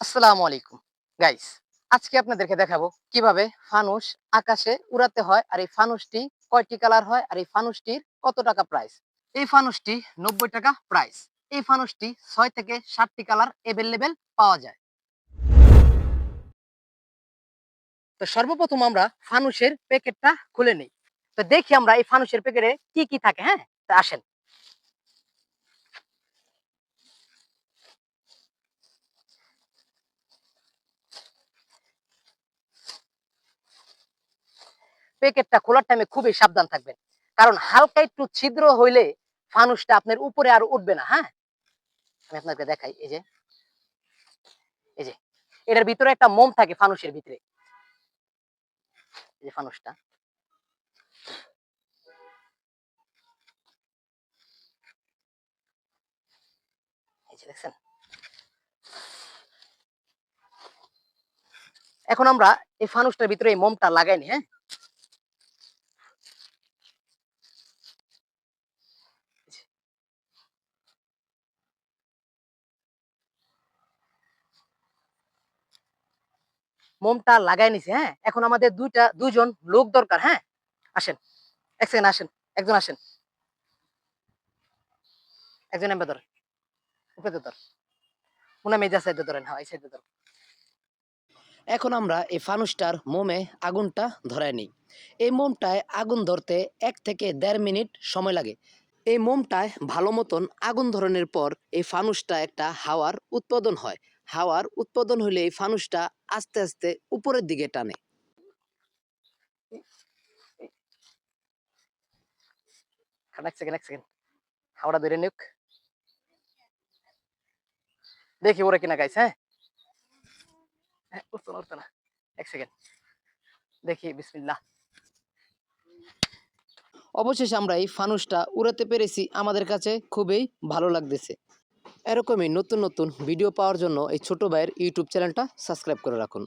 আসসালামু আলাইকুম গাইস। আজকে আপনাদেরকে দেখাবো কিভাবে ফানুস আকাশে উড়াতে হয় আর এই ফানুসটি কয়টি কালার হয় আর এই ফানুসটির কত টাকা প্রাইস। এই ফানুসটি ৯০ টাকা প্রাইস। এই ফানুসটি ৬ থেকে ৭টি কালার এভেলেবেল পাওয়া যায়। তো সর্বপ্রথম আমরা ফানুসের প্যাকেটটা খুলে নেই। তো দেখি আমরা এই ফানুসের প্যাকেটে কি কি থাকে। হ্যাঁ, তা আসেন। প্যাকেটটা খোলার টাইমে খুবই সাবধান থাকবেন, কারণ হালকা একটু ছিদ্র হইলে ফানুসটা আপনার উপরে আর উঠবে না। হ্যাঁ, আমি আপনাকে দেখাই। এই যে এটার ভিতরে একটা মোম থাকে ফানুসের ভিতরে। এই যে ফানুসটা, এই যে দেখছেন। এখন আমরা এই ফানুসটার ভিতরে এই মোমটা লাগাই নি। হ্যাঁ, মোমটা লাগাই নিছি। হ্যাঁ, এখন আমাদের দুইজন লোক দরকার। হ্যাঁ, আসেন, এক সেকেন্ড আসেন, একজন আসেন, একজন এমবে ধরেন, উপরে ধর, মনে মেজা সাইডে ধরেন। হ্যাঁ, এই সাইডে ধরেন। এখন আমরা এই ফানুসটার মোমে আগুনটা ধরাই নিই। এই মোমটায় আগুন ধরতে ১ থেকে ১.৫ মিনিট সময় লাগে। এই মোমটায় ভালো মতন আগুন ধরানোর পর এই ফানুসটা একটা হাওয়ার উৎপাদন হয়। হাওয়ার উৎপাদন হলে এই ফানুসটা আস্তে আস্তে উপরের দিকে টানে। এক সেকেন্ড, এক সেকেন্ড, হাওয়াটা ধরে নিক, দেখি ওরে কিনা গাইছে। হ্যাঁ, হ্যাঁ, উঠতো না, উঠতো না। এক সেকেন্ড, দেখি, বিসমিল্লাহ। অবশেষে আমরা এই ফানুসটা উড়াতে পেরেছি, আমাদের কাছে খুবই ভালো লাগতেছে। এরকমই নতুন নতুন ভিডিও পাওয়ার জন্য এই ছোট ভাইয়ের ইউটিউব চ্যানেলটা সাবস্ক্রাইব করে রাখুন।